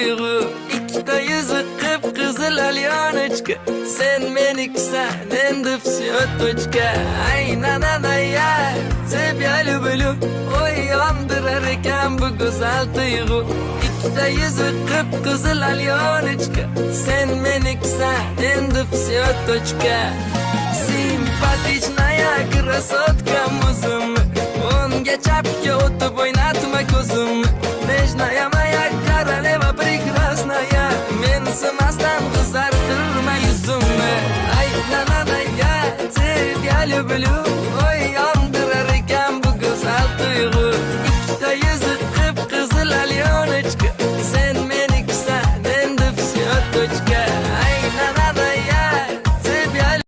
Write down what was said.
duygu. İkide yüzü kıpkızıl alyanıçka. Sen meniksen endi все точка. Aynen anaya sebyali bölüm. Oy yandırırken bu güzel duygu. İkide yüzü kıpkızıl alyanıçka. Sen meniksen endi все точка. Симпатичная красотка музым. Onga chapga o'tib o'ynatma ko'zim. Nежная моя королева прекрасная. Mensimasdan qizartirma yuzimni. Ay, na-na-na, я тебя люблю.